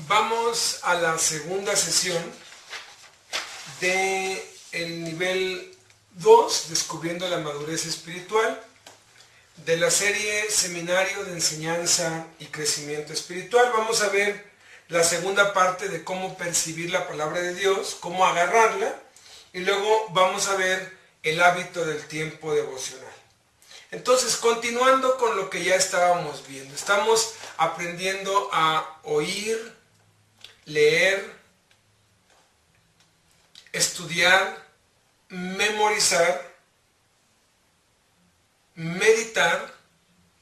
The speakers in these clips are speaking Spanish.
Vamos a la segunda sesión del nivel 2, Descubriendo la Madurez Espiritual, de la serie Seminario de Enseñanza y Crecimiento Espiritual. Vamos a ver la segunda parte de cómo percibir la palabra de Dios, cómo agarrarla, y luego vamos a ver el hábito del tiempo devocional. Entonces, continuando con lo que ya estábamos viendo, estamos aprendiendo a oír, leer, estudiar, memorizar, meditar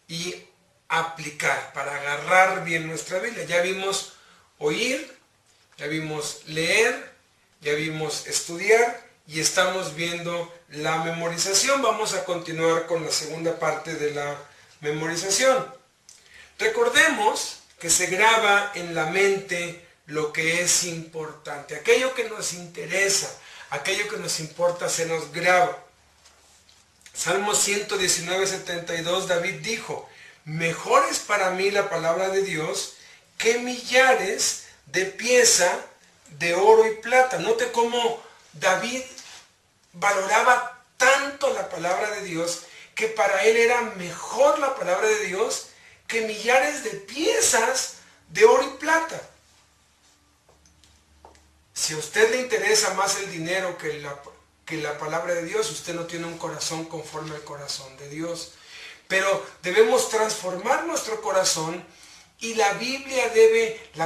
y aplicar para agarrar bien nuestra Biblia. Ya vimos oír, ya vimos leer, ya vimos estudiar y estamos viendo la memorización. Vamos a continuar con la segunda parte de la memorización. Recordemos que se graba en la mente lo que es importante, aquello que nos interesa, aquello que nos importa se nos graba. Salmo 119:72, David dijo: mejor es para mí la palabra de Dios que millares de pieza de oro y plata. Note cómo David valoraba tanto la palabra de Dios que para él era mejor la palabra de Dios que millares de piezas de oro y plata. Si a usted le interesa más el dinero que la palabra de Dios, usted no tiene un corazón conforme al corazón de Dios. Pero debemos transformar nuestro corazón y la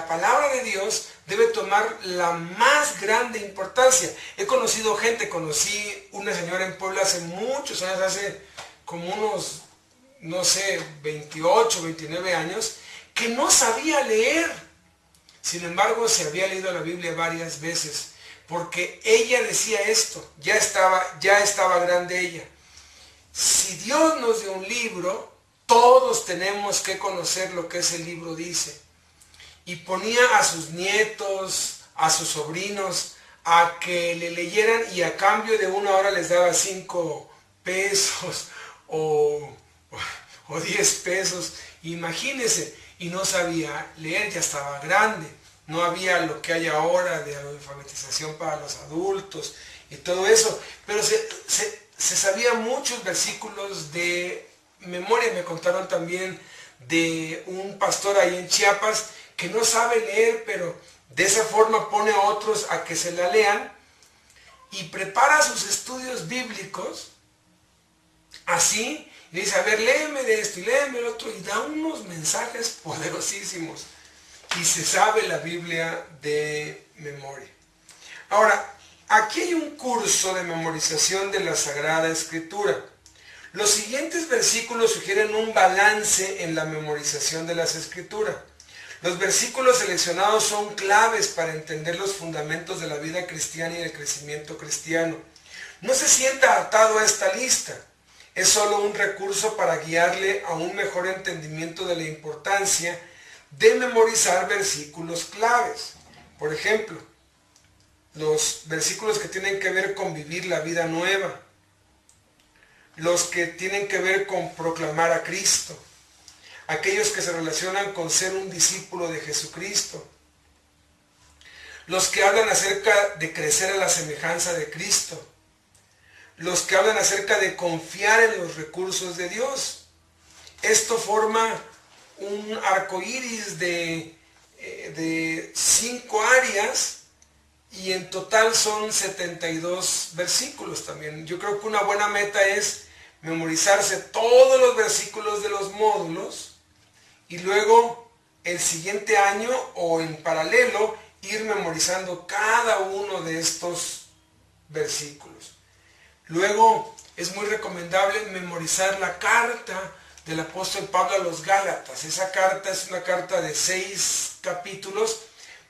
palabra de Dios debe tomar la más grande importancia. Conocí una señora en Puebla hace muchos años, hace como unos, 28, 29 años, que no sabía leer. Sin embargo, se había leído la Biblia varias veces, porque ella decía esto, ya estaba grande ella. Si Dios nos dio un libro, todos tenemos que conocer lo que ese libro dice. Y ponía a sus nietos, a sus sobrinos, a que le leyeran y a cambio de 1 hora les daba 5 pesos o 10 pesos. Imagínense, y no sabía leer, ya estaba grande. No había lo que hay ahora de alfabetización para los adultos y todo eso. Pero se sabía muchos versículos de memoria. Me contaron también de un pastor ahí en Chiapas que no sabe leer, pero de esa forma pone a otros a que se la lean y prepara sus estudios bíblicos así. Y dice: a ver, léeme de esto y léeme el otro, y da unos mensajes poderosísimos. Y se sabe la Biblia de memoria. Ahora, aquí hay un curso de memorización de la Sagrada Escritura. Los siguientes versículos sugieren un balance en la memorización de las Escrituras. Los versículos seleccionados son claves para entender los fundamentos de la vida cristiana y del crecimiento cristiano. No se sienta atado a esta lista. Es solo un recurso para guiarle a un mejor entendimiento de la importancia de memorizar versículos claves. Por ejemplo, los versículos que tienen que ver con vivir la vida nueva, los que tienen que ver con proclamar a Cristo, aquellos que se relacionan con ser un discípulo de Jesucristo, los que hablan acerca de crecer a la semejanza de Cristo, los que hablan acerca de confiar en los recursos de Dios. Esto forma un arco iris de 5 áreas y en total son 72 versículos también. Yo creo que una buena meta es memorizarse todos los versículos de los módulos y luego el siguiente año o en paralelo ir memorizando cada uno de estos versículos. Luego es muy recomendable memorizar la carta del apóstol Pablo a los Gálatas. Esa carta es una carta de 6 capítulos,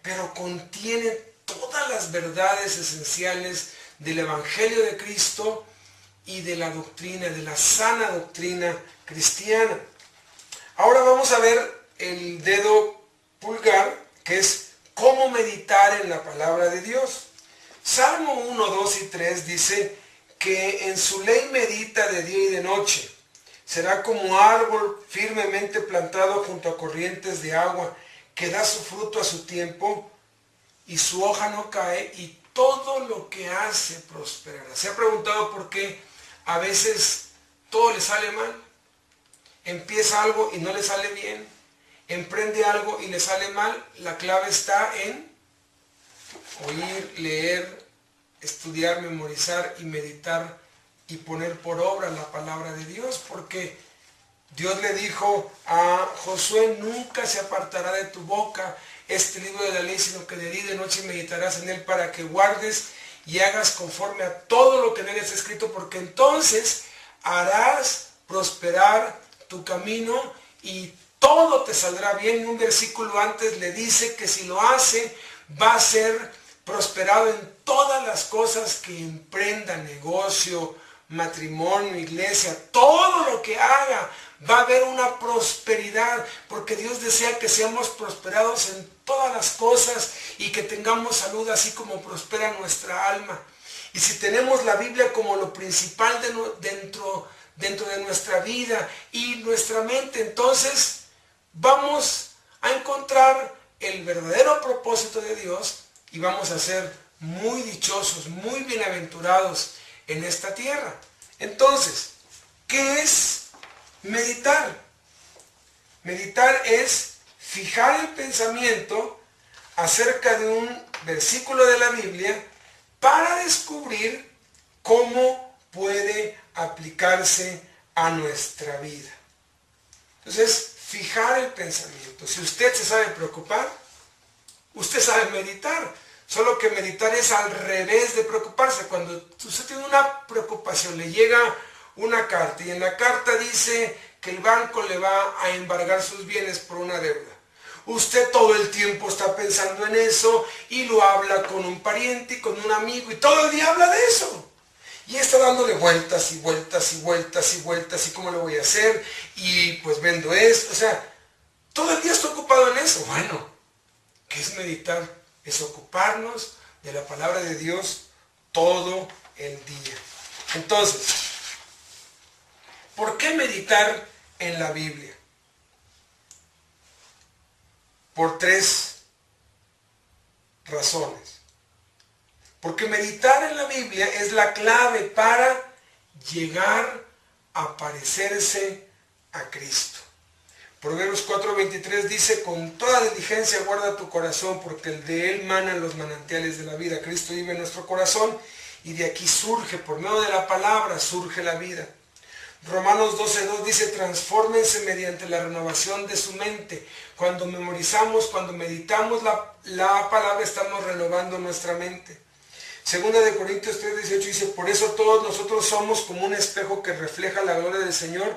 pero contiene todas las verdades esenciales del Evangelio de Cristo y de la doctrina, de la sana doctrina cristiana. Ahora vamos a ver el dedo pulgar, que es cómo meditar en la palabra de Dios. Salmo 1, 2 y 3 dice que en su ley medita de día y de noche. Será como árbol firmemente plantado junto a corrientes de agua, que que da su fruto a su tiempo y su hoja no cae y todo lo que hace prosperará. ¿Se ha preguntado por qué a veces todo le sale mal? Empieza algo y no le sale bien. Emprende algo y le sale mal. La clave está en oír, leer, estudiar, memorizar y meditar y poner por obra la palabra de Dios, porque Dios le dijo a Josué: nunca se apartará de tu boca este libro de la ley, sino que de día y de noche meditarás en él para que guardes y hagas conforme a todo lo que en él está escrito, porque entonces harás prosperar tu camino y todo te saldrá bien. Un versículo antes le dice que si lo hace, va a ser prosperado en todas las cosas que emprenda, negocio, matrimonio, iglesia, todo lo que haga. Va a haber una prosperidad, porque Dios desea que seamos prosperados en todas las cosas y que tengamos salud así como prospera nuestra alma. Y si tenemos la Biblia como lo principal dentro de nuestra vida y nuestra mente, entonces vamos a encontrar el verdadero propósito de Dios y vamos a ser muy dichosos, muy bienaventurados en esta tierra. Entonces, ¿qué es meditar? Meditar es fijar el pensamiento acerca de un versículo de la Biblia para descubrir cómo puede aplicarse a nuestra vida. Entonces, fijar el pensamiento. Si usted se sabe preocupar, usted sabe meditar. Solo que meditar es al revés de preocuparse. Cuando usted tiene una preocupación, le llega una carta y en la carta dice que el banco le va a embargar sus bienes por una deuda. Usted todo el tiempo está pensando en eso y lo habla con un pariente y con un amigo y todo el día habla de eso. Y está dándole vueltas y vueltas y vueltas y vueltas y cómo lo voy a hacer y pues vendo esto. O sea, todo el día está ocupado en eso. Bueno, ¿qué es meditar? Es ocuparnos de la palabra de Dios todo el día. Entonces, ¿por qué meditar en la Biblia? Por 3 razones. Porque meditar en la Biblia es la clave para llegar a parecerse a Cristo. Proverbios 4:23 dice: con toda diligencia guarda tu corazón, porque de él manan los manantiales de la vida. Cristo vive en nuestro corazón y de aquí surge, por medio de la palabra, surge la vida. Romanos 12:2 dice: transfórmense mediante la renovación de su mente. Cuando memorizamos, cuando meditamos la palabra, estamos renovando nuestra mente. Segunda de Corintios 3:18 dice: por eso todos nosotros somos como un espejo que refleja la gloria del Señor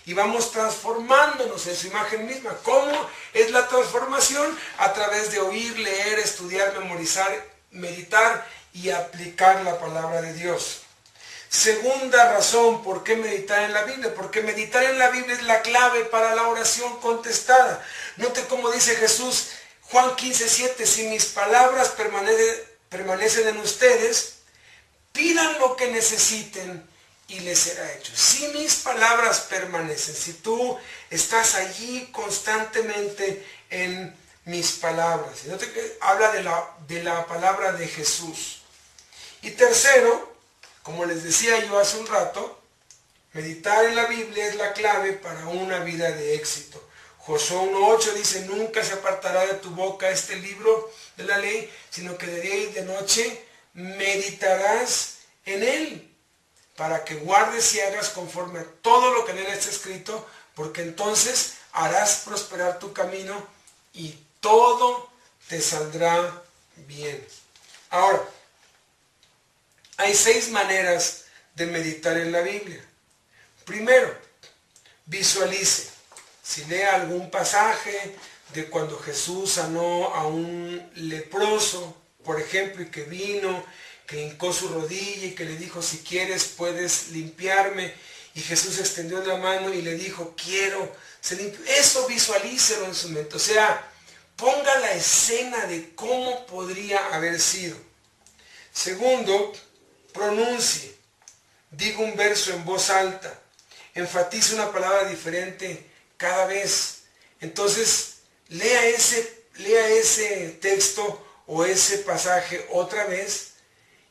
y vamos transformándonos en su imagen misma. ¿Cómo es la transformación? A través de oír, leer, estudiar, memorizar, meditar y aplicar la palabra de Dios. Segunda razón, ¿por qué meditar en la Biblia? Porque meditar en la Biblia es la clave para la oración contestada. Note cómo dice Jesús, Juan 15:7, si mis palabras permanecen en ustedes, pidan lo que necesiten y les será hecho. Si mis palabras permanecen, si tú estás allí constantemente en mis palabras. Note que habla de la palabra de Jesús. Y tercero, como les decía yo hace un rato, meditar en la Biblia es la clave para una vida de éxito. Josué 1:8 dice: nunca se apartará de tu boca este libro de la ley, sino que de día y de noche meditarás en él, para que guardes y hagas conforme a todo lo que en él está escrito, porque entonces harás prosperar tu camino y todo te saldrá bien. Ahora, hay 6 maneras de meditar en la Biblia. Primero, visualice. Si lee algún pasaje de cuando Jesús sanó a un leproso, por ejemplo, y que vino, que hincó su rodilla y que le dijo: si quieres puedes limpiarme. Y Jesús extendió la mano y le dijo: quiero ser limpio. Eso visualícelo en su mente. O sea, ponga la escena de cómo podría haber sido. Segundo, pronuncie. Diga un verso en voz alta. Enfatice una palabra diferente cada vez. Entonces, lea lea ese texto o ese pasaje otra vez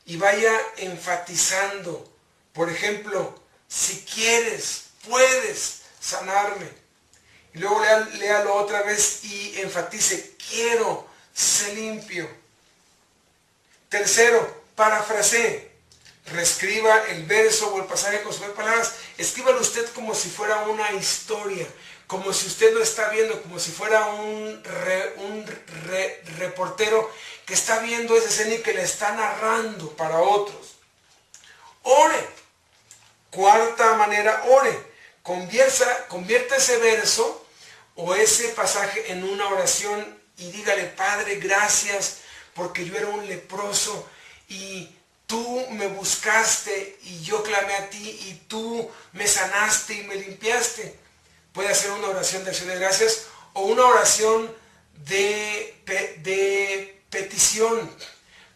y vaya enfatizando. Por ejemplo, si quieres, puedes sanarme. Y luego léalo otra vez y enfatice, quiero, sé limpio. Tercero, parafrasee. Reescriba el verso o el pasaje con sus palabras. Escríbalo usted como si fuera una historia, como si usted lo está viendo, como si fuera un reportero que está viendo esa escena y que le está narrando para otros. Ore. Cuarta manera, ore. Convierta ese verso o ese pasaje en una oración y dígale, Padre, gracias porque yo era un leproso y tú me buscaste y yo clamé a ti y tú me sanaste y me limpiaste. Puede hacer una oración de acción de gracias o una oración de petición.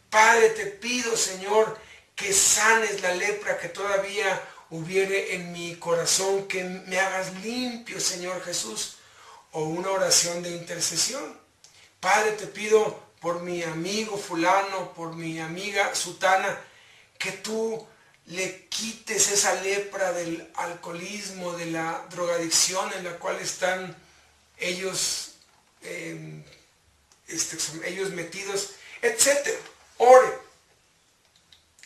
Padre, te pido, Señor, que sanes la lepra que todavía hubiere en mi corazón, que me hagas limpio, Señor Jesús. O una oración de intercesión. Padre, te pido por mi amigo fulano, por mi amiga sutana, que tú le quites esa lepra del alcoholismo, de la drogadicción en la cual están ellos, ellos metidos, etc. Ore.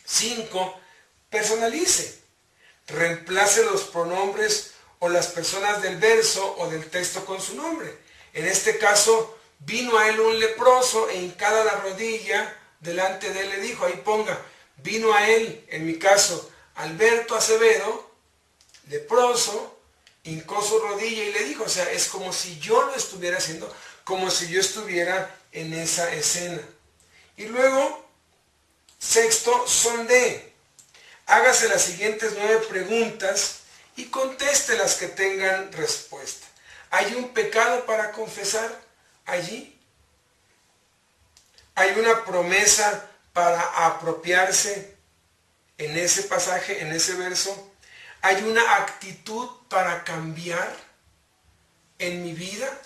5. Personalice. Reemplace los pronombres o las personas del verso o del texto con su nombre. En este caso, vino a él un leproso e hincada la rodilla delante de él le dijo, ahí ponga, vino a él, en mi caso, Alberto Acevedo, leproso, hincó su rodilla y le dijo, o sea, es como si yo lo estuviera haciendo, como si yo estuviera en esa escena. Y luego, 6, sondee. Hágase las siguientes 9 preguntas y conteste las que tengan respuesta. ¿Hay un pecado para confesar allí? ¿Hay una promesa para apropiarse en ese pasaje, en ese verso? ¿Hay una actitud para cambiar en mi vida?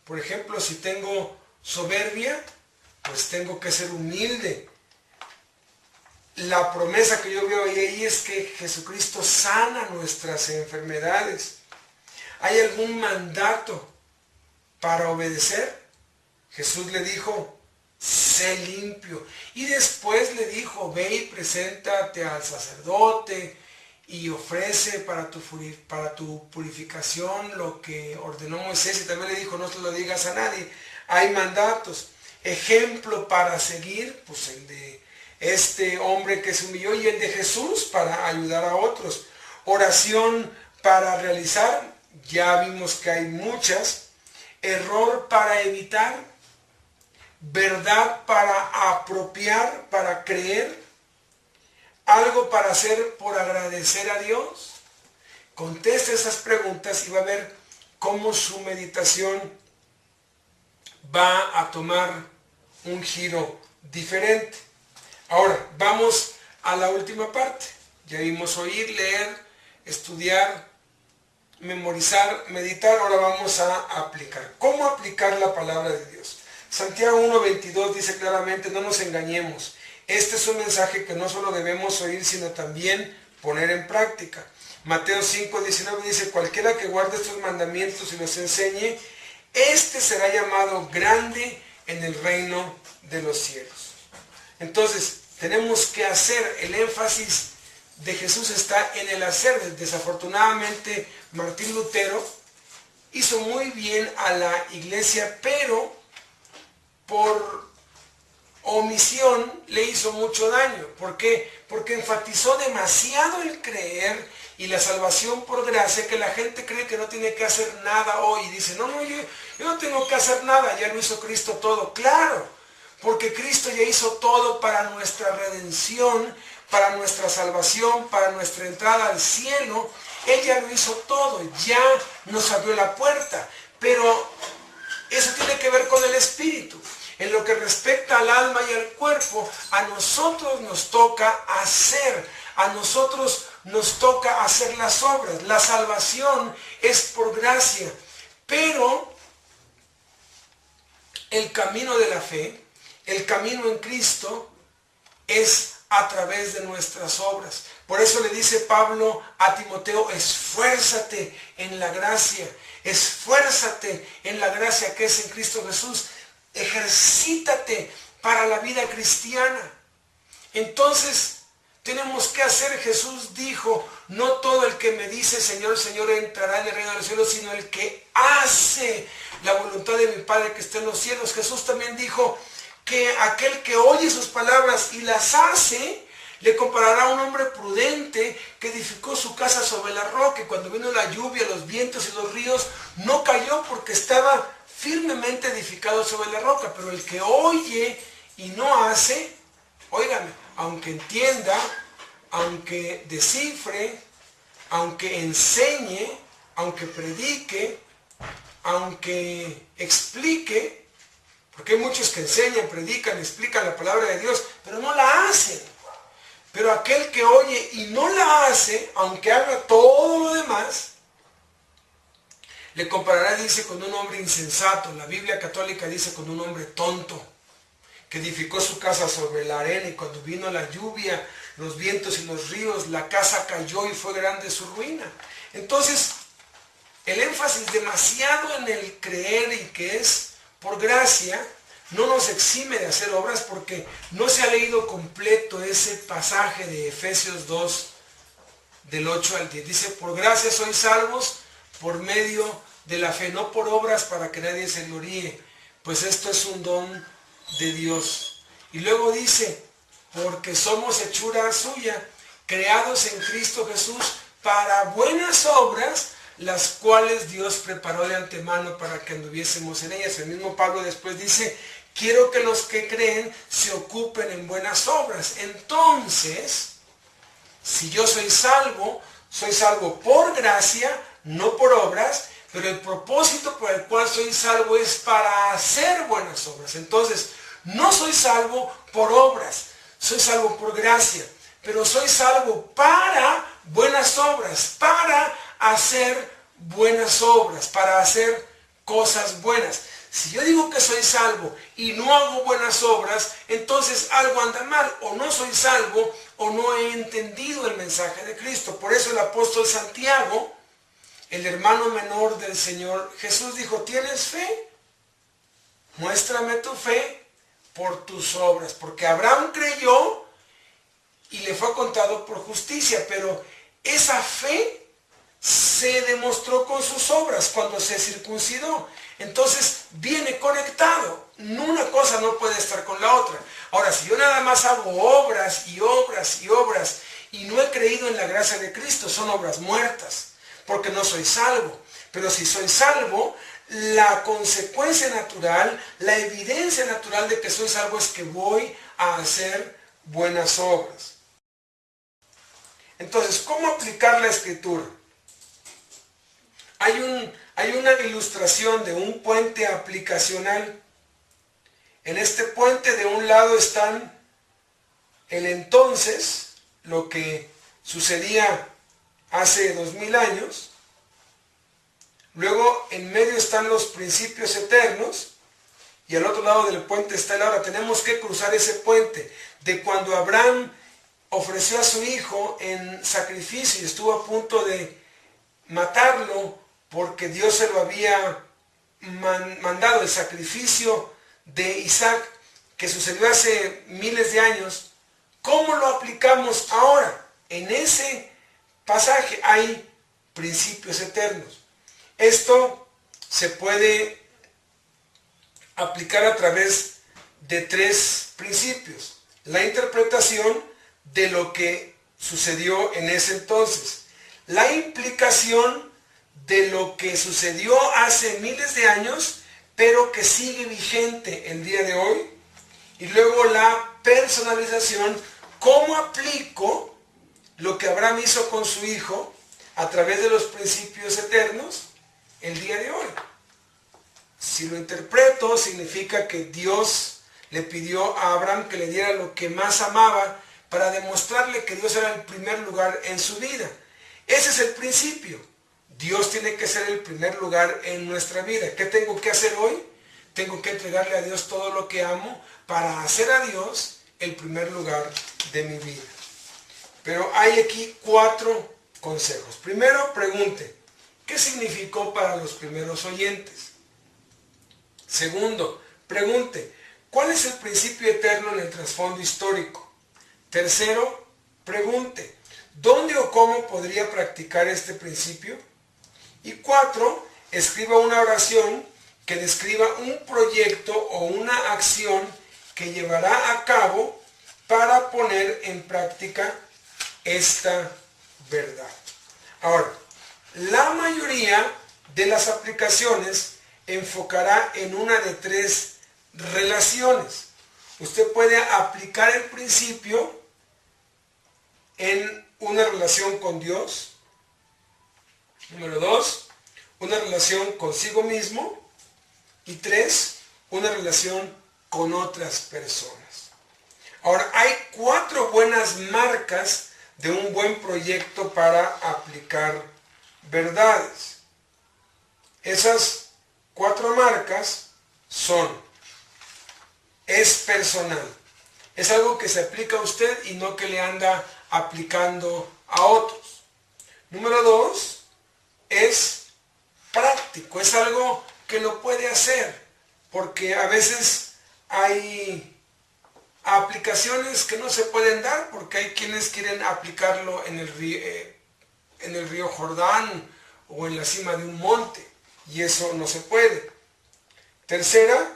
Por ejemplo, si tengo soberbia, pues tengo que ser humilde. La promesa que yo veo ahí es que Jesucristo sana nuestras enfermedades. ¿Hay algún mandato para obedecer? Jesús le dijo, sé limpio. Y después le dijo, ve y preséntate al sacerdote y ofrece para tu purificación lo que ordenó Moisés. Y también le dijo, no te lo digas a nadie. Hay mandatos. Ejemplo para seguir, pues el de este hombre que se humilló y el de Jesús para ayudar a otros. Oración para realizar, ya vimos que hay muchas. Error para evitar, verdad para apropiar, para creer, algo para hacer por agradecer a Dios. Conteste esas preguntas y va a ver cómo su meditación va a tomar un giro diferente. Ahora, vamos a la última parte. Ya vimos oír, leer, estudiar, memorizar, meditar. Ahora vamos a aplicar. ¿Cómo aplicar la palabra de Dios? Santiago 1:22 dice claramente, no nos engañemos. Este es un mensaje que no solo debemos oír, sino también poner en práctica. Mateo 5:19 dice, cualquiera que guarde estos mandamientos y los enseñe, este será llamado grande en el reino de los cielos. Entonces, tenemos que hacer, el énfasis de Jesús está en el hacer. Desafortunadamente, Martín Lutero hizo muy bien a la iglesia, pero por omisión le hizo mucho daño. ¿Por qué? Porque enfatizó demasiado el creer y la salvación por gracia, que la gente cree que no tiene que hacer nada hoy. Y dice, no, yo no tengo que hacer nada, ya lo hizo Cristo todo. Claro, porque Cristo ya hizo todo para nuestra redención, para nuestra salvación, para nuestra entrada al cielo. Él ya lo hizo todo, ya nos abrió la puerta. Pero eso tiene que ver con el espíritu. En lo que respecta al alma y al cuerpo, a nosotros nos toca hacer, a nosotros nos toca hacer las obras. La salvación es por gracia, pero el camino de la fe, el camino en Cristo, es a través de nuestras obras. Por eso le dice Pablo a Timoteo, esfuérzate en la gracia, esfuérzate en la gracia que es en Cristo Jesús, ejercítate para la vida cristiana. Entonces, tenemos que hacer, Jesús dijo, no todo el que me dice Señor, Señor entrará en el reino de los cielos, sino el que hace la voluntad de mi Padre que está en los cielos. Jesús también dijo que aquel que oye sus palabras y las hace, le comparará a un hombre prudente que edificó su casa sobre la roca, y cuando vino la lluvia, los vientos y los ríos, no cayó porque estaba firmemente edificado sobre la roca. Pero el que oye y no hace, óigame, aunque entienda, aunque descifre, aunque enseñe, aunque predique, aunque explique, porque hay muchos que enseñan, predican, explican la palabra de Dios, pero no la hacen. Pero aquel que oye y no la hace, aunque haga todo lo demás, le comparará, dice, con un hombre insensato. La Biblia católica dice con un hombre tonto, que edificó su casa sobre la arena, y cuando vino la lluvia, los vientos y los ríos, la casa cayó y fue grande su ruina. Entonces, el énfasis demasiado en el creer y que es por gracia, no nos exime de hacer obras, porque no se ha leído completo ese pasaje de Efesios 2, del 8 al 10. Dice, por gracia sois salvos por medio de la fe, no por obras para que nadie se gloríe, pues esto es un don de Dios. Y luego dice, porque somos hechura suya, creados en Cristo Jesús para buenas obras, las cuales Dios preparó de antemano para que anduviésemos en ellas. El mismo Pablo después dice, quiero que los que creen se ocupen en buenas obras. Entonces, si yo soy salvo por gracia, no por obras, pero el propósito por el cual soy salvo es para hacer buenas obras. Entonces, no soy salvo por obras, soy salvo por gracia, pero soy salvo para buenas obras, para hacer buenas obras, para hacer cosas buenas. Si yo digo que soy salvo y no hago buenas obras, entonces algo anda mal, o no soy salvo, o no he entendido el mensaje de Cristo. Por eso el apóstol Santiago, el hermano menor del Señor Jesús, dijo, ¿tienes fe? Muéstrame tu fe por tus obras, porque Abraham creyó y le fue contado por justicia, pero esa fe se demostró con sus obras cuando se circuncidó. Entonces viene conectado, una cosa no puede estar con la otra. Ahora, si yo nada más hago obras y obras y obras y no he creído en la gracia de Cristo, son obras muertas, porque no soy salvo. Pero si soy salvo, la consecuencia natural, la evidencia natural de que soy salvo es que voy a hacer buenas obras. Entonces, ¿cómo aplicar la Escritura? Hay una ilustración de un puente aplicacional. En este puente de un lado están el entonces, lo que sucedía hace 2000 años. Luego en medio están los principios eternos y al otro lado del puente está el ahora. Tenemos que cruzar ese puente de cuando Abraham ofreció a su hijo en sacrificio y estuvo a punto de matarlo porque Dios se lo había mandado, el sacrificio de Isaac que sucedió hace miles de años. ¿Cómo lo aplicamos ahora? En ese pasaje hay principios eternos. Esto se puede aplicar a través de tres principios. La interpretación de lo que sucedió en ese entonces. La implicación de lo que sucedió hace miles de años, pero que sigue vigente el día de hoy. Y luego la personalización, cómo aplico lo que Abraham hizo con su hijo a través de los principios eternos el día de hoy. Si lo interpreto, significa que Dios le pidió a Abraham que le diera lo que más amaba para demostrarle que Dios era el primer lugar en su vida. Ese es el principio. Dios tiene que ser el primer lugar en nuestra vida. ¿Qué tengo que hacer hoy? tengo que entregarle a Dios todo lo que amo para hacer a Dios el primer lugar de mi vida. Pero hay aquí 4 consejos. Primero, pregunte, ¿qué significó para los primeros oyentes? Segundo, pregunte, ¿cuál es el principio eterno en el trasfondo histórico? Tercero, pregunte, ¿dónde o cómo podría practicar este principio? Y 4, escriba una oración que describa un proyecto o una acción que llevará a cabo para poner en práctica esta verdad. Ahora, la mayoría de las aplicaciones enfocará en una de 3 relaciones. Usted puede aplicar el principio en una relación con Dios. Número 2, una relación consigo mismo. Y 3, una relación con otras personas. Ahora, hay 4 buenas marcas de un buen proyecto para aplicar verdades. Esas 4 marcas son: es personal. Es algo que se aplica a usted y no que le anda aplicando a otros. Número 2, es práctico. Es algo que lo puede hacer, porque a veces hay aplicaciones que no se pueden dar porque hay quienes quieren aplicarlo en el río Jordán o en la cima de un monte, y eso no se puede. Tercera,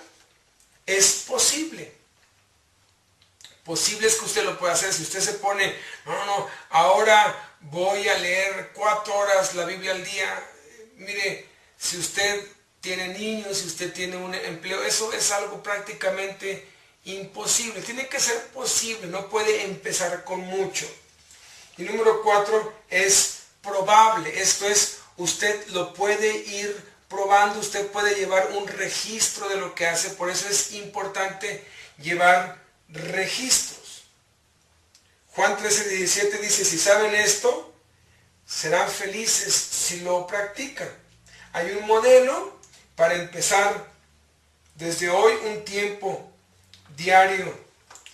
es posible. Posible es que usted lo pueda hacer. Si usted se pone, ahora voy a leer 4 horas la Biblia al día. Mire, si usted tiene niños, si usted tiene un empleo, eso es algo prácticamente imposible. Tiene que ser posible, no puede empezar con mucho. Y número 4, es probable. Esto es, usted lo puede ir probando, usted puede llevar un registro de lo que hace. Por eso es importante llevar registros. Juan 13:17 dice, si saben esto, serán felices si lo practican. Hay un modelo para empezar desde hoy un tiempo diario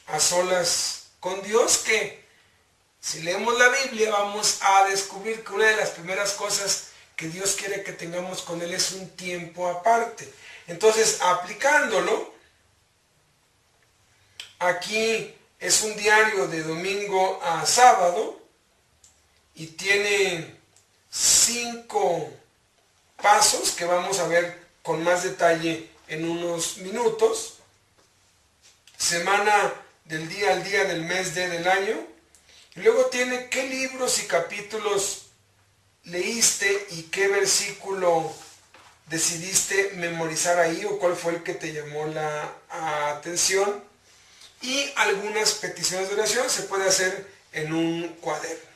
a solas con Dios, que si leemos la Biblia vamos a descubrir que una de las primeras cosas que Dios quiere que tengamos con Él es un tiempo aparte. Entonces, aplicándolo, aquí es un diario de domingo a sábado y tiene 5 pasos que vamos a ver con más detalle en unos minutos. Semana del día al día del mes del año. Y luego tiene qué libros y capítulos leíste y qué versículo decidiste memorizar ahí, o cuál fue el que te llamó la atención. Y algunas peticiones de oración se puede hacer en un cuaderno.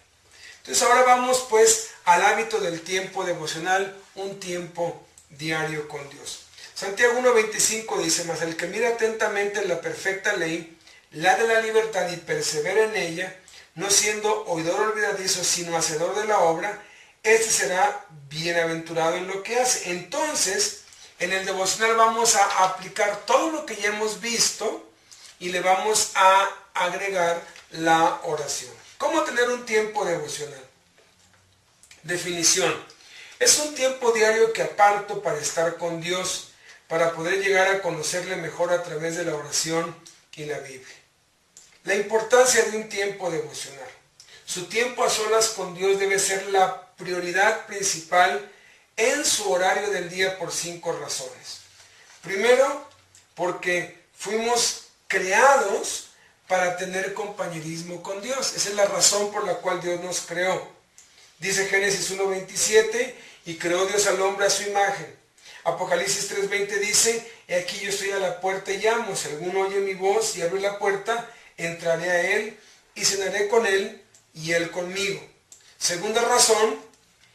Entonces ahora vamos pues al hábito del tiempo devocional, un tiempo diario con Dios. Santiago 1:25 dice, mas el que mira atentamente la perfecta ley, la de la libertad, y persevera en ella, no siendo oidor olvidadizo, sino hacedor de la obra, este será bienaventurado en lo que hace. Entonces, en el devocional vamos a aplicar todo lo que ya hemos visto y le vamos a agregar la oración. ¿Cómo tener un tiempo devocional? Definición. Es un tiempo diario que aparto para estar con Dios, para poder llegar a conocerle mejor a través de la oración y la Biblia. La importancia de un tiempo devocional. Su tiempo a solas con Dios debe ser la prioridad principal en su horario del día por 5 razones. Primero, porque fuimos creados para tener compañerismo con Dios. Esa es la razón por la cual Dios nos creó. Dice Génesis 1:27, y creó Dios al hombre a su imagen. Apocalipsis 3:20 dice, he aquí yo estoy a la puerta y llamo, si alguno oye mi voz y abre la puerta, entraré a él y cenaré con él y él conmigo. Segunda razón,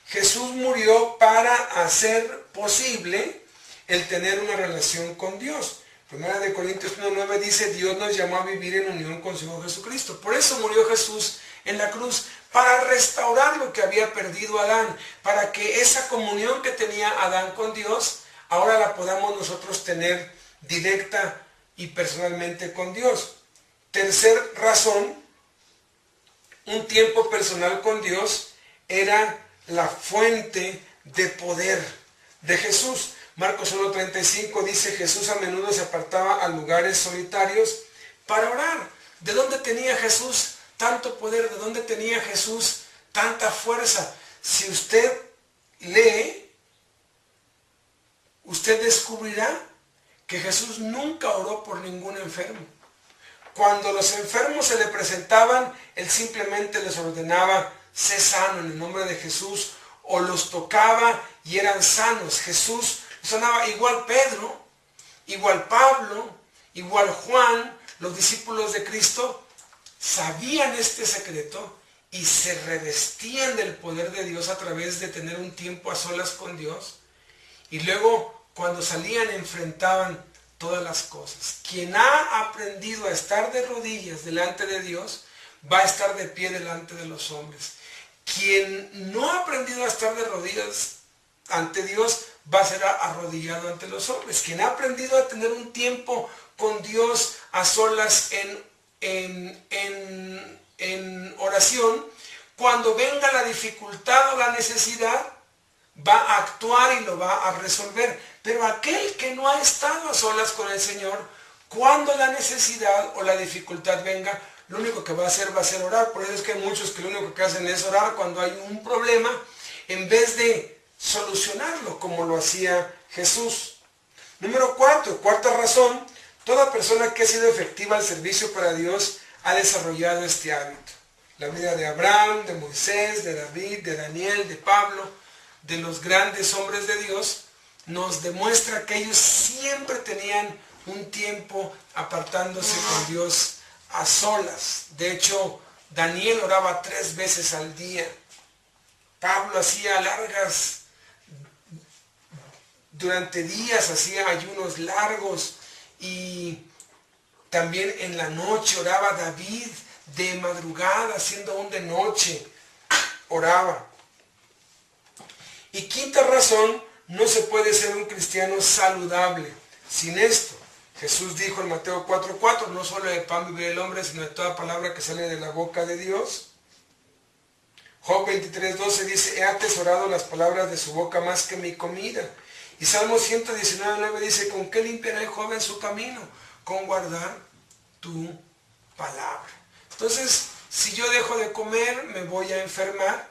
Jesús murió para hacer posible el tener una relación con Dios. Primera de Corintios 1:9 dice, Dios nos llamó a vivir en unión con su Hijo Jesucristo. Por eso murió Jesús en la cruz, para restaurar lo que había perdido Adán, para que esa comunión que tenía Adán con Dios, ahora la podamos nosotros tener directa y personalmente con Dios. Tercer razón, un tiempo personal con Dios era la fuente de poder de Jesús. Marcos 1:35 dice, Jesús a menudo se apartaba a lugares solitarios para orar. ¿De dónde tenía Jesús tanto poder? ¿De dónde tenía Jesús tanta fuerza? Si usted lee, usted descubrirá que Jesús nunca oró por ningún enfermo. Cuando los enfermos se le presentaban, Él simplemente les ordenaba, sé sano en el nombre de Jesús, o los tocaba y eran sanos. Jesús sanaba, igual Pedro, igual Pablo, igual Juan, los discípulos de Cristo, sabían este secreto y se revestían del poder de Dios a través de tener un tiempo a solas con Dios. Y luego, cuando salían, enfrentaban todas las cosas. Quien ha aprendido a estar de rodillas delante de Dios, va a estar de pie delante de los hombres. Quien no ha aprendido a estar de rodillas ante Dios, va a ser arrodillado ante los hombres. Quien ha aprendido a tener un tiempo con Dios a solas en oración, cuando venga la dificultad o la necesidad, va a actuar y lo va a resolver. Pero aquel que no ha estado a solas con el Señor, cuando la necesidad o la dificultad venga, lo único que va a hacer orar. Por eso es que hay muchos que lo único que hacen es orar cuando hay un problema, en vez de solucionarlo como lo hacía Jesús. Número 4, cuarta razón, toda persona que ha sido efectiva al servicio para Dios ha desarrollado este hábito. La vida de Abraham, de Moisés, de David, de Daniel, de Pablo, de los grandes hombres de Dios, nos demuestra que ellos siempre tenían un tiempo apartándose con Dios a solas. De hecho, Daniel oraba 3 veces al día. Pablo hacía durante días hacía ayunos largos, y también en la noche oraba. David de madrugada, siendo aún de noche, oraba. Y quinta razón, no se puede ser un cristiano saludable sin esto. Jesús dijo en Mateo 4:4, no solo de pan vive el hombre, sino de toda palabra que sale de la boca de Dios. Job 23:12 dice, he atesorado las palabras de su boca más que mi comida. Y Salmo 119:9 dice, ¿con qué limpiará el joven su camino? Con guardar tu palabra. Entonces, si yo dejo de comer, me voy a enfermar.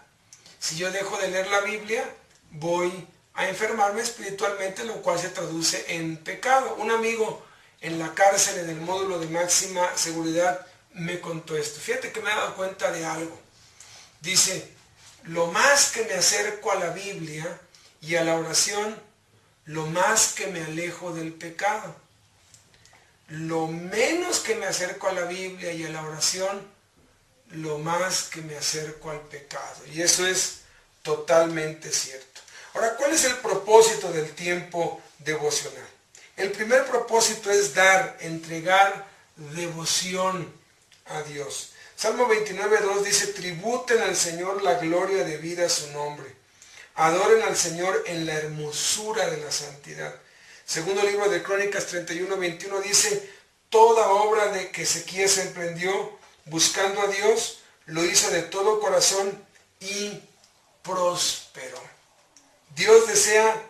Si yo dejo de leer la Biblia, voy a enfermarme espiritualmente, lo cual se traduce en pecado. Un amigo en la cárcel, en el módulo de máxima seguridad, me contó esto. Fíjate que me he dado cuenta de algo. Dice, lo más que me acerco a la Biblia y a la oración, lo más que me alejo del pecado. Lo menos que me acerco a la Biblia y a la oración, lo más que me acerco al pecado. Y eso es totalmente cierto. Ahora, ¿cuál es el propósito del tiempo devocional? El primer propósito es entregar devoción a Dios. Salmo 29:2 dice, tributen al Señor la gloria debida a su nombre. Adoren al Señor en la hermosura de la santidad. Segundo libro de Crónicas 31:21 dice, toda obra de que Ezequías emprendió buscando a Dios, lo hizo de todo corazón y prosperó. Dios desea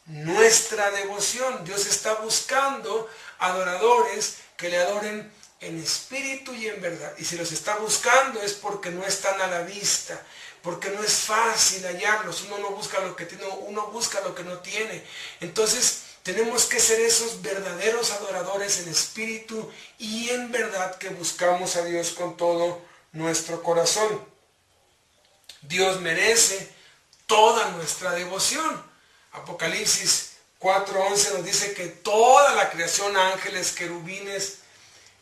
nuestra devoción. Dios está buscando adoradores que le adoren en espíritu y en verdad. Y si los está buscando es porque no están a la vista, porque no es fácil hallarlos. Uno no busca lo que tiene, uno busca lo que no tiene. Entonces tenemos que ser esos verdaderos adoradores en espíritu y en verdad, que buscamos a Dios con todo nuestro corazón. Dios merece toda nuestra devoción. Apocalipsis 4:11 nos dice que toda la creación, ángeles, querubines,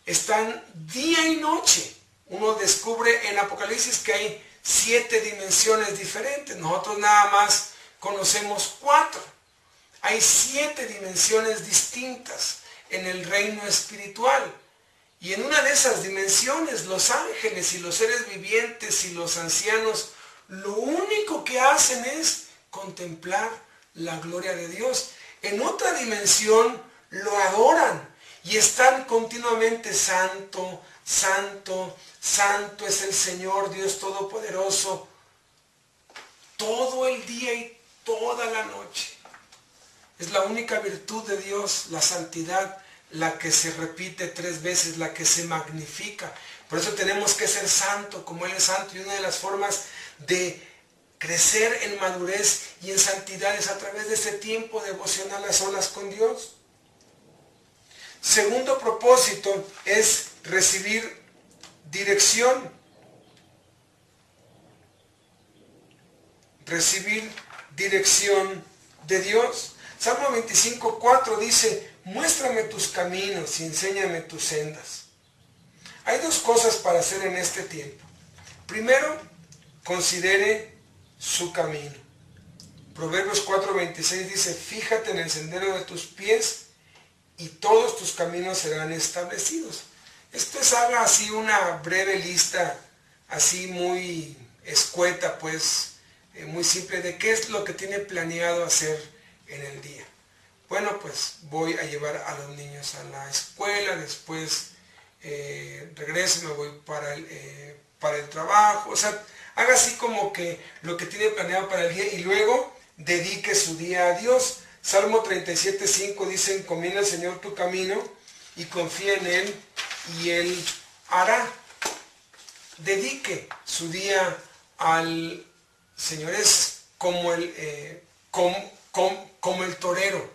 están día y noche. Uno descubre en Apocalipsis que hay 7 dimensiones diferentes. Nosotros nada más conocemos 4. Hay 7 dimensiones distintas en el reino espiritual. Y en una de esas dimensiones, los ángeles y los seres vivientes y los ancianos, lo único que hacen es contemplar la gloria de Dios. En otra dimensión, lo adoran y están continuamente: santo, santo, santo es el Señor Dios Todopoderoso, todo el día y toda la noche. Es la única virtud de Dios, la santidad, la que se repite 3 veces, la que se magnifica. Por eso tenemos que ser santo como Él es santo, y una de las formas de crecer en madurez y en santidad es a través de ese tiempo devocional a solas con Dios. Segundo propósito es recibir dirección. Recibir dirección de Dios. Salmo 25:4 dice: muéstrame tus caminos y enséñame tus sendas. Hay 2 cosas para hacer en este tiempo. Primero, considere su camino. Proverbios 4:26 dice: fíjate en el sendero de tus pies y todos tus caminos serán establecidos. Esto es, haga así una breve lista, así muy escueta, pues, muy simple, de qué es lo que tiene planeado hacer en el día. Bueno, pues voy a llevar a los niños a la escuela, después regreso y me voy para el trabajo. O sea, haga así como que lo que tiene planeado para el día y luego dedique su día a Dios. Salmo 37:5 dice: encomienda al Señor tu camino y confía en Él y Él hará. Dedique su día al Señor. Es como el torero,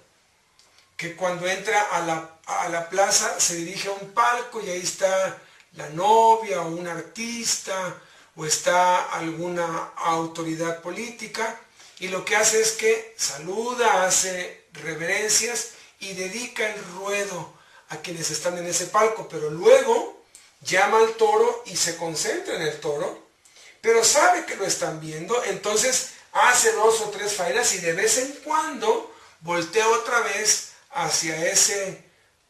que cuando entra a la plaza se dirige a un palco y ahí está la novia o un artista o está alguna autoridad política, y lo que hace es que saluda, hace reverencias y dedica el ruedo a quienes están en ese palco, pero luego llama al toro y se concentra en el toro, pero sabe que lo están viendo, entonces hace 2 o 3 faenas y de vez en cuando voltea otra vez hacia ese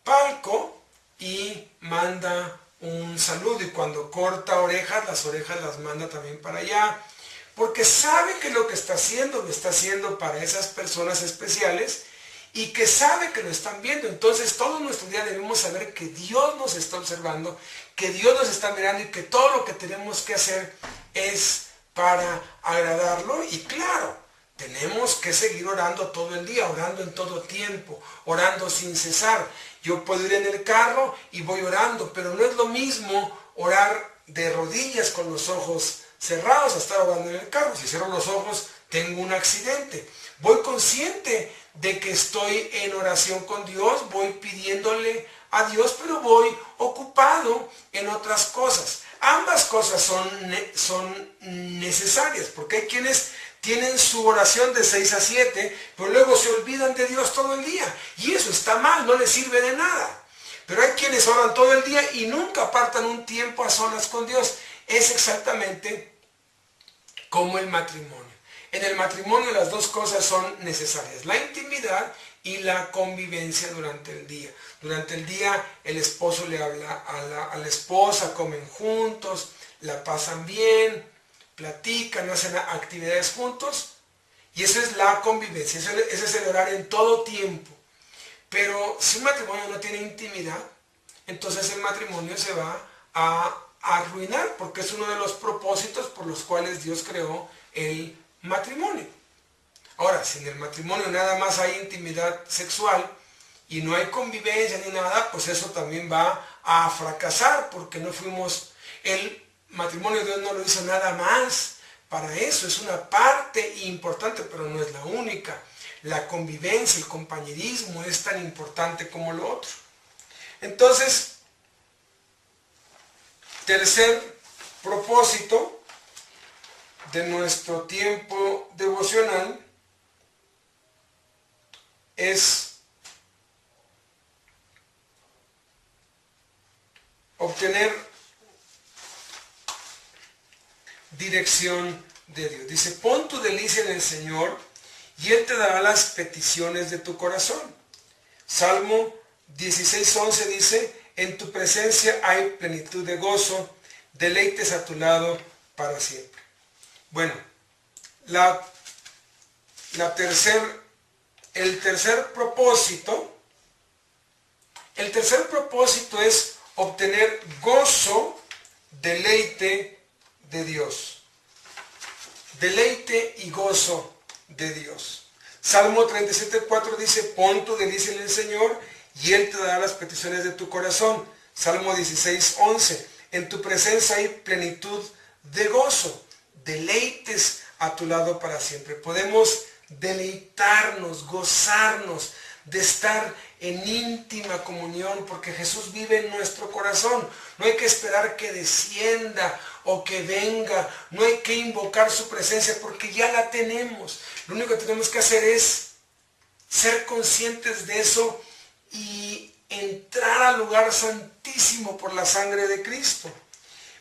palco y manda un saludo, y cuando corta orejas, las orejas las manda también para allá, porque sabe que lo está haciendo para esas personas especiales y que sabe que lo están viendo. Entonces todo nuestro día debemos saber que Dios nos está observando, que Dios nos está mirando y que todo lo que tenemos que hacer es para agradarlo. Y claro, tenemos que seguir orando todo el día, orando en todo tiempo, orando sin cesar. Yo puedo ir en el carro y voy orando, pero no es lo mismo orar de rodillas con los ojos cerrados a estar orando en el carro. Si cierro los ojos, tengo un accidente. Voy consciente de que estoy en oración con Dios, voy pidiéndole a Dios, pero voy ocupado en otras cosas. Ambas cosas son necesarias, porque hay quienes tienen su oración de 6 a 7, pero luego se olvidan de Dios todo el día. Y eso está mal, no les sirve de nada. Pero hay quienes oran todo el día y nunca apartan un tiempo a solas con Dios. Es exactamente como el matrimonio. En el matrimonio las 2 cosas son necesarias: la intimidad y la convivencia durante el día. Durante el día el esposo le habla a la esposa, comen juntos, la pasan bien, platican, hacen actividades juntos, y esa es la convivencia, ese es el orar en todo tiempo. Pero si un matrimonio no tiene intimidad, entonces el matrimonio se va a arruinar, porque es uno de los propósitos por los cuales Dios creó el matrimonio. Ahora, si en el matrimonio nada más hay intimidad sexual y no hay convivencia ni nada, pues eso también va a fracasar, porque no fuimos, el matrimonio Dios no lo hizo nada más para eso, es una parte importante, pero no es la única. La convivencia, el compañerismo es tan importante como lo otro. Entonces, tercer propósito de nuestro tiempo devocional es obtener dirección de Dios. Dice: pon tu delicia en el Señor y Él te dará las peticiones de tu corazón. Salmo 16:11 dice: en tu presencia hay plenitud de gozo, deleites a tu lado para siempre. Bueno, el tercer propósito El tercer propósito es obtener gozo, deleite de Dios. Deleite y gozo de Dios. Salmo 37:4 dice, pon tu delicia en el Señor y Él te dará las peticiones de tu corazón. Salmo 16:11, en tu presencia hay plenitud de gozo, deleites a tu lado para siempre. Podemos deleitarnos, gozarnos de estar en íntima comunión, porque Jesús vive en nuestro corazón. No hay que esperar que descienda o que venga, no hay que invocar su presencia porque ya la tenemos. Lo único que tenemos que hacer es ser conscientes de eso y entrar al lugar santísimo por la sangre de Cristo.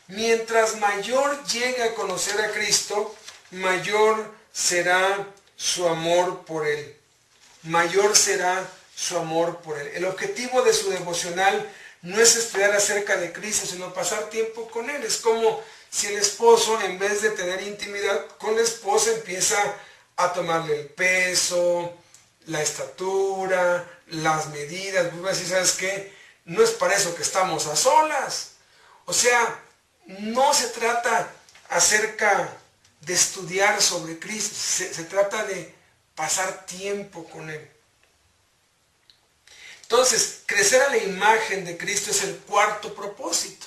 Mientras mayor llegue a conocer a Cristo, mayor será su amor por Él. Mayor será su amor por Él. El objetivo de su devocional no es estudiar acerca de Cristo, sino pasar tiempo con Él. Es como si el esposo, en vez de tener intimidad con la esposa, empieza a tomarle el peso, la estatura, las medidas. Pues va a decir, ¿sabes qué? No es para eso que estamos a solas. O sea, no se trata acerca de estudiar sobre Cristo, se trata de pasar tiempo con Él. Entonces, crecer a la imagen de Cristo es el cuarto propósito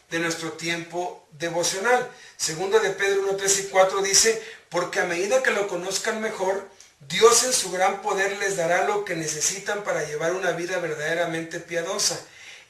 de nuestro tiempo devocional. Segunda de Pedro 1, 3 y 4 dice, porque a medida que lo conozcan mejor, Dios en su gran poder les dará lo que necesitan para llevar una vida verdaderamente piadosa.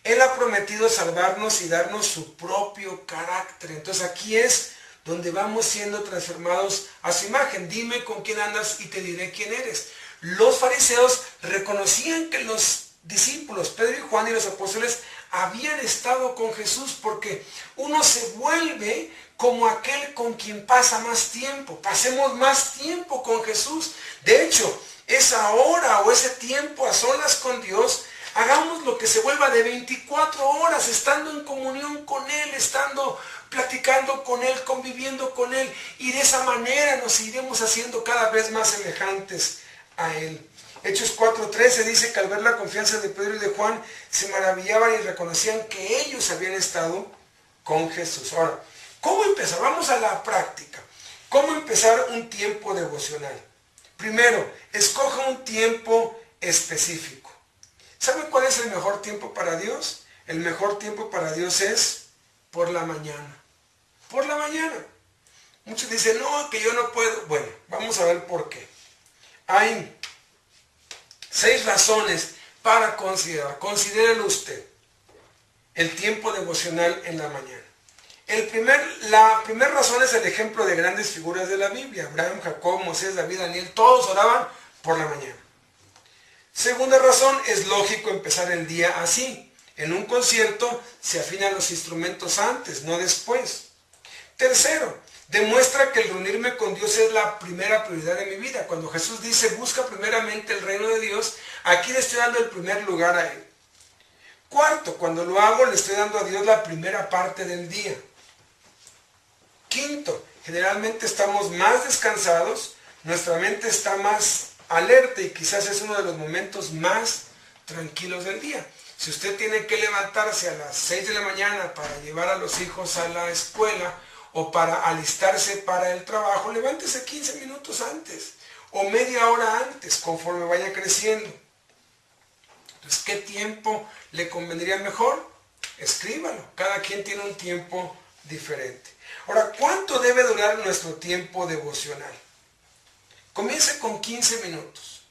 Él ha prometido salvarnos y darnos su propio carácter. Entonces aquí es donde vamos siendo transformados a su imagen. Dime con quién andas y te diré quién eres. Los fariseos reconocían que los discípulos, Pedro y Juan y los apóstoles, habían estado con Jesús, porque uno se vuelve como aquel con quien pasa más tiempo. Pasemos más tiempo con Jesús. De hecho, esa hora o ese tiempo a solas con Dios, hagamos lo que se vuelva de 24 horas, estando en comunión con Él, estando platicando con Él, conviviendo con Él, y de esa manera nos iremos haciendo cada vez más semejantes a Él. Hechos 4:13 dice que al ver la confianza de Pedro y de Juan, se maravillaban y reconocían que ellos habían estado con Jesús. Ahora, ¿cómo empezar? Vamos a la práctica. ¿Cómo empezar un tiempo devocional? Primero, escoja un tiempo específico. ¿Sabe cuál es el mejor tiempo para Dios? El mejor tiempo para Dios es por la mañana. Por la mañana. Muchos dicen, no, que yo no puedo. Bueno, vamos a ver por qué. Hay 6 razones para considerar. Considérelo usted. El tiempo devocional en la mañana. La primera razón es el ejemplo de grandes figuras de la Biblia. Abraham, Jacob, Moisés, David, Daniel, todos oraban por la mañana. Segunda razón, es lógico empezar el día así. En un concierto se afinan los instrumentos antes, no después. Tercero, demuestra que el reunirme con Dios es la primera prioridad de mi vida. Cuando Jesús dice, busca primeramente el reino de Dios, aquí le estoy dando el primer lugar a Él. Cuarto, cuando lo hago, le estoy dando a Dios la primera parte del día. Quinto, generalmente estamos más descansados, nuestra mente está más alerta y quizás es uno de los momentos más tranquilos del día. Si usted tiene que levantarse a las 6 de la mañana para llevar a los hijos a la escuela o para alistarse para el trabajo, levántese 15 minutos antes o media hora antes, conforme vaya creciendo. Entonces, ¿qué tiempo le convendría mejor? Escríbalo. Cada quien tiene un tiempo diferente. Ahora, ¿cuánto debe durar nuestro tiempo devocional? Comience con 15 minutos.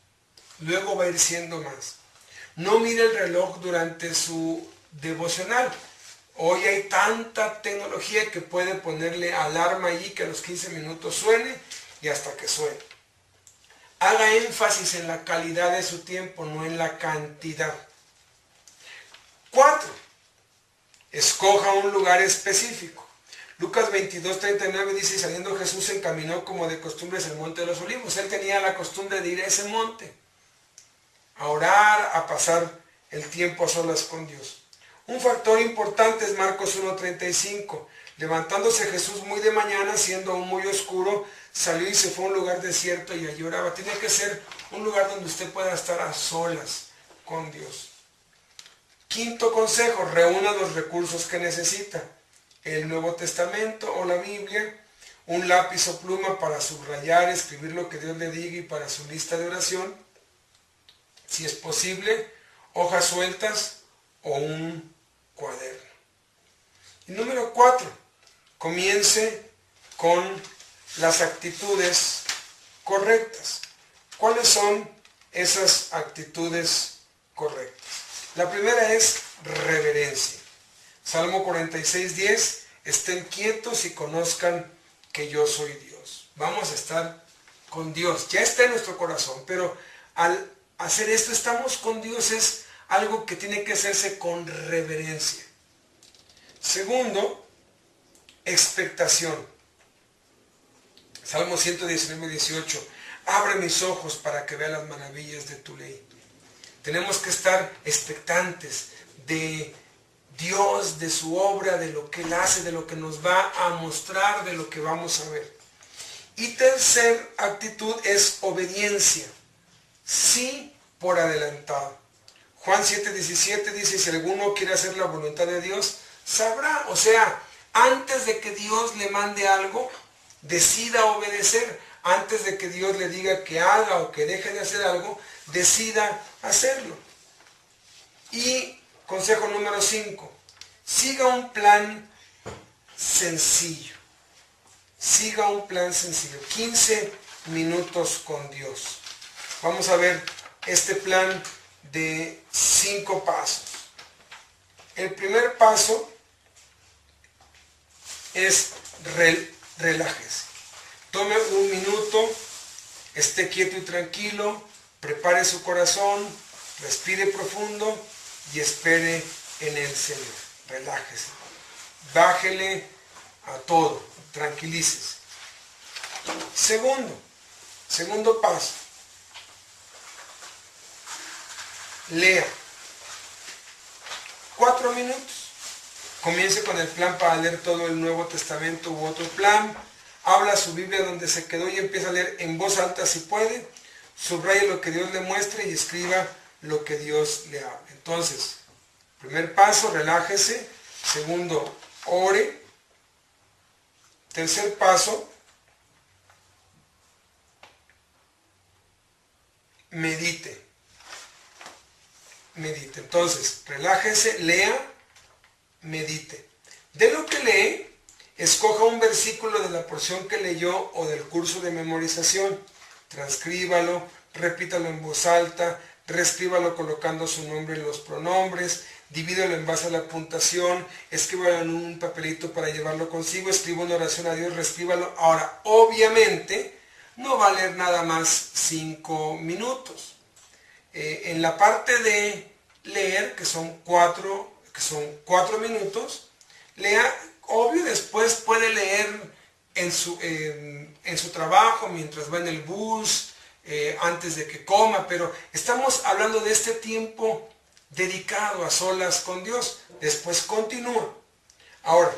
Luego va a ir siendo más. No mire el reloj durante su devocional. Hoy hay tanta tecnología que puede ponerle alarma allí que a los 15 minutos suene y hasta que suene. Haga énfasis en la calidad de su tiempo, no en la cantidad. 4. Escoja un lugar específico. Lucas 22:39 dice, saliendo Jesús se encaminó como de costumbre hacia el monte de los olivos. Él tenía la costumbre de ir a ese monte, a orar, a pasar el tiempo a solas con Dios. Un factor importante es Marcos 1:35. Levantándose Jesús muy de mañana, siendo aún muy oscuro, salió y se fue a un lugar desierto y allí oraba. Tiene que ser un lugar donde usted pueda estar a solas con Dios. Quinto consejo, reúna los recursos que necesita. El Nuevo Testamento o la Biblia, un lápiz o pluma para subrayar, escribir lo que Dios le diga y para su lista de oración. Si es posible, hojas sueltas o un cuaderno. Y número 4, comience con las actitudes correctas. ¿Cuáles son esas actitudes correctas? La primera es reverencia. Salmo 46:10, estén quietos y conozcan que yo soy Dios. Vamos a estar con Dios, ya está en nuestro corazón, pero al hacer esto, estamos con Dios, es algo que tiene que hacerse con reverencia. Segundo, expectación. Salmo 119:18, abre mis ojos para que vea las maravillas de tu ley. Tenemos que estar expectantes de Dios, de su obra, de lo que Él hace, de lo que nos va a mostrar, de lo que vamos a ver. Y tercer actitud es obediencia. Sí por adelantado. Juan 7:17 dice, si alguno quiere hacer la voluntad de Dios, sabrá. O sea, antes de que Dios le mande algo, decida obedecer. Antes de que Dios le diga que haga o que deje de hacer algo, decida hacerlo. Y consejo número 5, siga un plan sencillo. Siga un plan sencillo. 15 minutos con Dios. Vamos a ver este plan de 5 pasos. El primer paso es relájese. Tome un minuto, esté quieto y tranquilo, prepare su corazón, respire profundo y espere en el Señor. Relájese. Bájele a todo, tranquilícese. Segundo paso. Lea. 4 minutos. Comience con el plan para leer todo el Nuevo Testamento u otro plan. Habla su Biblia donde se quedó y empieza a leer en voz alta si puede. Subraye lo que Dios le muestre y escriba lo que Dios le habla. Entonces, primer paso, relájese. Segundo, ore. Tercer paso, medite. Entonces, relájese, lea, medite. De lo que lee, escoja un versículo de la porción que leyó o del curso de memorización. Transcríbalo, repítalo en voz alta, reescríbalo colocando su nombre en los pronombres, divídelo en base a la puntuación, escríbalo en un papelito para llevarlo consigo, escriba una oración a Dios, reescríbalo. Ahora, obviamente, no va a leer nada más 5 minutos. En la parte de leer, que son 4 minutos, lea, obvio, después puede leer en su trabajo, mientras va en el bus, antes de que coma, pero estamos hablando de este tiempo dedicado a solas con Dios. Después continúa. Ahora,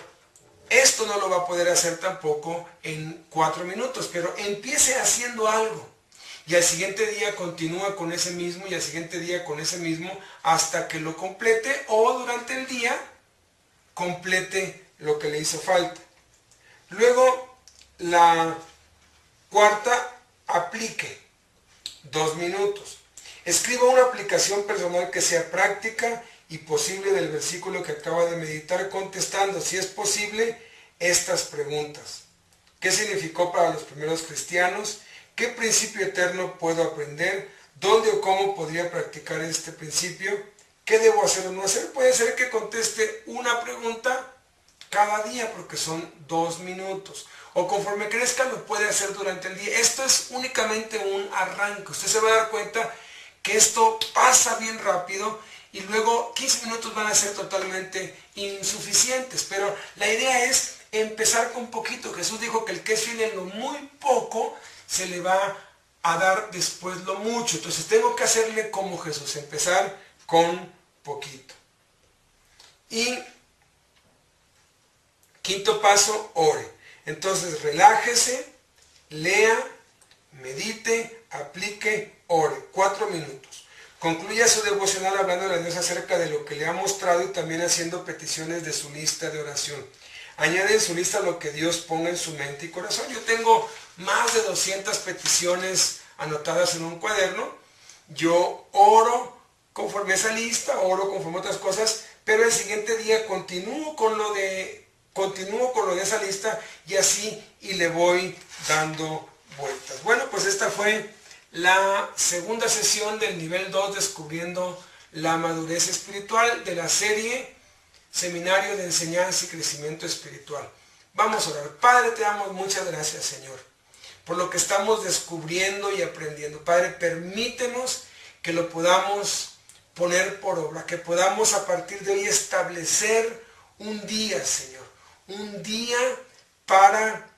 esto no lo va a poder hacer tampoco en 4 minutos, pero empiece haciendo algo. Y al siguiente día continúa con ese mismo, y al siguiente día con ese mismo, hasta que lo complete, o durante el día complete lo que le hizo falta. Luego, la cuarta, aplique. 2 minutos. Escriba una aplicación personal que sea práctica y posible del versículo que acaba de meditar, contestando, si es posible, estas preguntas. ¿Qué significó para los primeros cristianos? ¿Qué principio eterno puedo aprender? ¿Dónde o cómo podría practicar este principio? ¿Qué debo hacer o no hacer? Puede ser que conteste una pregunta cada día, porque son 2 minutos. O conforme crezca lo puede hacer durante el día. Esto es únicamente un arranque. Usted se va a dar cuenta que esto pasa bien rápido y luego 15 minutos van a ser totalmente insuficientes. Pero la idea es empezar con poquito. Jesús dijo que el que es fiel en lo muy poco, se le va a dar después lo mucho. Entonces tengo que hacerle como Jesús, empezar con poquito. Y quinto paso, ore. Entonces relájese, lea, medite, aplique, ore. 4 minutos. Concluye su devocional hablándole a Dios acerca de lo que le ha mostrado y también haciendo peticiones de su lista de oración. Añade en su lista lo que Dios ponga en su mente y corazón. Yo tengo más de 200 peticiones anotadas en un cuaderno. Yo oro conforme a esa lista, oro conforme a otras cosas, pero el siguiente día continúo con lo de esa lista y así y le voy dando vueltas. Bueno, pues esta fue la segunda sesión del nivel 2, descubriendo la madurez espiritual, de la serie Seminario de Enseñanza y Crecimiento Espiritual. Vamos a orar. Padre, te damos muchas gracias, Señor, por lo que estamos descubriendo y aprendiendo. Padre, permítenos que lo podamos poner por obra, que podamos a partir de hoy establecer un día, Señor, un día para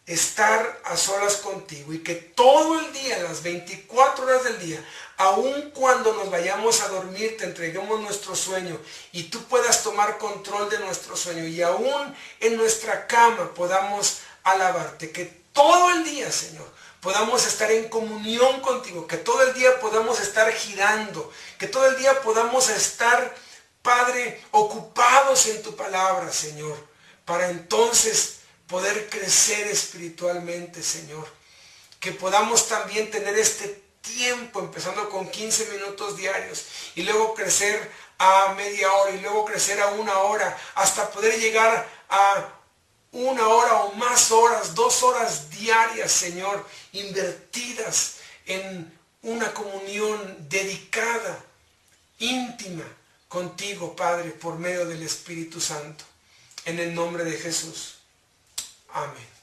estar a solas contigo, y que todo el día, las 24 horas del día, aun cuando nos vayamos a dormir, te entreguemos nuestro sueño y tú puedas tomar control de nuestro sueño, y aún en nuestra cama podamos alabarte. Que todo el día, Señor, podamos estar en comunión contigo, que todo el día podamos estar girando, que todo el día podamos estar, Padre, ocupados en tu palabra, Señor, para entonces poder crecer espiritualmente, Señor. Que podamos también tener este tiempo, empezando con 15 minutos diarios, y luego crecer a media hora, y luego crecer a 1 hora, hasta poder llegar a 1 hora o más horas, 2 horas diarias, Señor, invertidas en una comunión dedicada, íntima contigo, Padre, por medio del Espíritu Santo. En el nombre de Jesús. Amén.